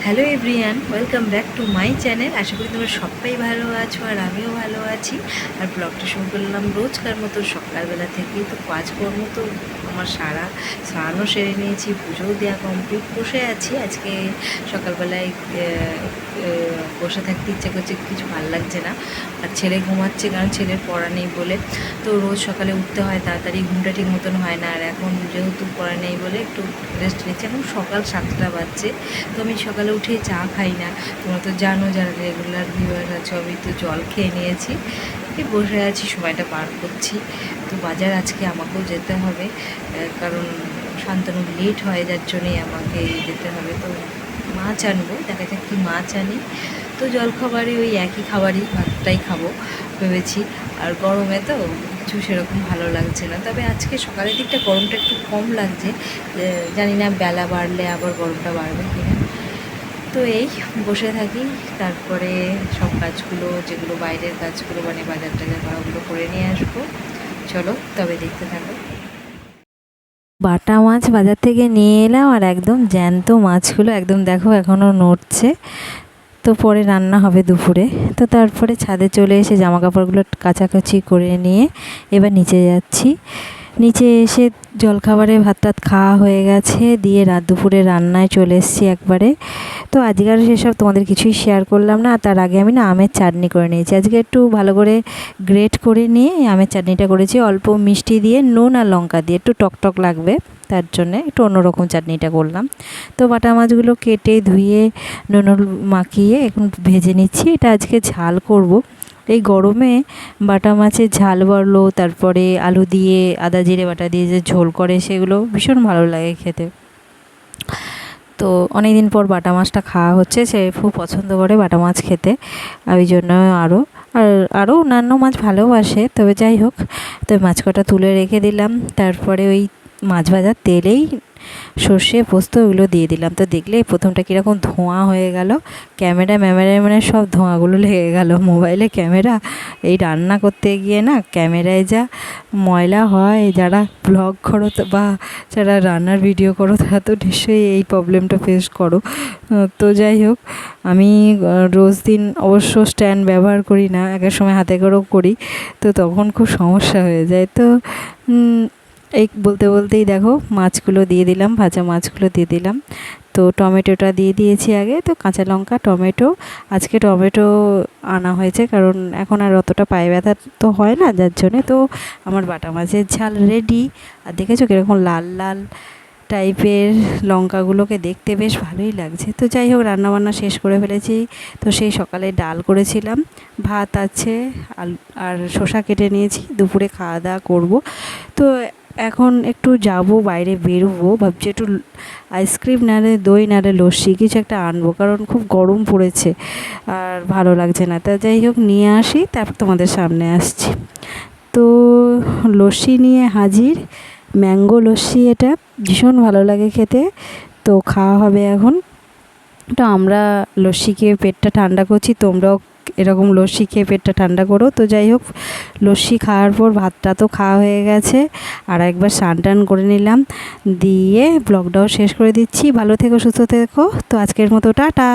Hello everyone, welcome back to my channel. আশা করি তোমরা সবাই ভালো আছো আর আমিও ভালো আছি। আর ব্লগটা শুরু করলাম রোজকার মতো সকালবেলা থেকে। তো কাজকর্ম তো আমার সারা, স্নানও সেরে নিয়েছি, পুজোও দেওয়া কমপ্লিট, বসে আছি। আজকে সকালবেলায় বসে থাকতে ইচ্ছে করছে, কিছু ভালো লাগছে না। আর ছেলে ঘুমাচ্ছে, কারণ ছেলের পড়া নেই বলে। তো রোজ সকালে উঠতে হয় তাড়াতাড়ি, ঘুমটা ঠিক মতন হয় না। আর এখন যেহেতু পড়া নেই বলে একটু রেস্ট নিচ্ছি। এখন সকাল 7টা বাজছে। তো আমি সকালে উঠে চা খাই না, তোমরা তো জানো যারা রেগুলার ভিউয়ার আছে। আমি তো জল খেয়ে নিয়েছি, এই বসে আছি, সময়টা পার করছি। তো বাজার আজকে আমাকেও যেতে হবে, কারণ শান্তনু লেট হয়, যার জন্যে আমাকে যেতে হবে। তো মাছ আনবো, দেখা যাক কী মাছ আনি। তো জলখাবারে ওই একই খাবারই, ভাতটাই খাবো ভেবেছি। আর গরমে তো কিছু সেরকম ভালো লাগছে না। তবে আজকে সকালের দিকটা গরমটা একটু কম লাগছে, জানি না বেলা বাড়লে আবার গরমটা বাড়বে কিনা। তো এই বসে থাকি, তারপরে সব কাজগুলো, যেগুলো বাইরের কাজগুলো মানে বাজার টাজার করা, ওগুলো করে নিয়ে আসবো। চলো তবে দেখতে থাকো। বাটা মাছ বাজার থেকে নিয়ে এলাম, আর একদম জ্যান্ত মাছগুলো একদম দেখো এখনও নড়ছে। তো পরে রান্না হবে দুপুরে। তো তারপরে ছাদে চলে এসে জামা কাপড়গুলো কাচাকাচি করে নিয়ে এবার নিচে যাচ্ছি। নিচে এসে জলখাবারে ভাত টাত খাওয়া হয়ে গেছে, দিয়ে রাত দুপুরে রান্নায় চলে এসেছি একবারে। তো আজকের সেসব তোমাদের কিছুই শেয়ার করলাম না। তার আগে আমি না আমের চাটনি করে নিয়েছি। আজকে একটু ভালো করে গ্রেট করে নিয়ে আমের চাটনিটা করেছি, অল্প মিষ্টি দিয়ে, নুন আর লঙ্কা দিয়ে, একটু টকটক লাগবে তার জন্যে একটু অন্যরকম চাটনিটা করলাম। তো বাটা মাছগুলো কেটে ধুয়ে নুন মাখিয়ে এখন ভেজে নিচ্ছি। এটা আজকে ঝাল করব। এই গরমে বাটা মাছের ঝাল বলো, তারপরে আলু দিয়ে আদা জিরে বাটা দিয়ে যে ঝোল করে, সেগুলো ভীষণ ভালো লাগে খেতে। তো অনেক দিন পর বাটা মাছটা খাওয়া হচ্ছে, সে খুব পছন্দ করে বাটা মাছ খেতে, ওই জন্য আরও অন্যান্য মাছ ভালোবাসে। তবে যাই হোক, তো মাছ কটা তুলে রেখে দিলাম। তারপরে ওই মাছ ভাজার তেলেই সর্ষে পোস্ত ওগুলো দিয়ে দিলাম। তো দেখলে প্রথমটা কীরকম ধোঁয়া হয়ে গেল, ক্যামেরা মানে সব ধোঁয়াগুলো লেগে গেল মোবাইলে ক্যামেরা। এই রান্না করতে গিয়ে না ক্যামেরায় যা ময়লা হয়, যারা ব্লগ করো বা যারা রান্নার ভিডিও করো তারা তো নিশ্চয়ই এই প্রবলেমটা ফেস করো। তো যাই হোক, আমি রোজ দিন অবশ্য স্ট্যান্ড ব্যবহার করি না, একের সময় হাতে করেও করি, তো তখন খুব সমস্যা হয়ে যায়। তো এই বলতে বলতেই দেখো মাছগুলো দিয়ে দিলাম, ভাজা মাছগুলো দিয়ে দিলাম। তো টমেটোটা দিয়ে দিয়েছি আগে, তো কাঁচা লঙ্কা টমেটো। আজকে টমেটো আনা হয়েছে কারণ এখন আর অতটা পায়ে ব্যথা তো হয় না, যার জন্যে। তো আমার বাটা মাছের ঝাল রেডি। আর দেখেছো কীরকম লাল লাল টাইপের লঙ্কাগুলোকে দেখতে বেশ ভালোই লাগছে। তো যাই হোক, রান্নাবান্না শেষ করে ফেলেছি। তো সেই সকালে ডাল করেছিলাম, ভাত আছে, আর শসা কেটে নিয়েছি, দুপুরে খাওয়া দাওয়া করবো। তো এখন একটু যাব, বাইরে বেরোবো, ভাবছি একটু আইসক্রিম নাহলে দই নাহলে লস্যি কিছু একটা আনবো, কারণ খুব গরম পড়েছে আর ভালো লাগছে না। তা যাই হোক, নিয়ে আসি, তারপর তোমাদের সামনে আসছি। তো লস্যি নিয়ে হাজির, ম্যাঙ্গো লস্যি, এটা ভীষণ ভালো লাগে খেতে। তো খাওয়া হবে এখন। তো আমরা লস্যি খেয়ে পেটটা ঠান্ডা করছি, তোমরাও এরকম লস্যি খেয়ে পেটটা ঠান্ডা করো। তো যাই হোক, লস্যি খাওয়ার পর ভাতটা তো খাওয়া হয়ে গেছে, আর একবার স্নান টান করে নিলাম, দিয়ে ব্লগটাও শেষ করে দিচ্ছি। ভালো থেকো, সুস্থ থেকো। তো আজকের মতো টাটা।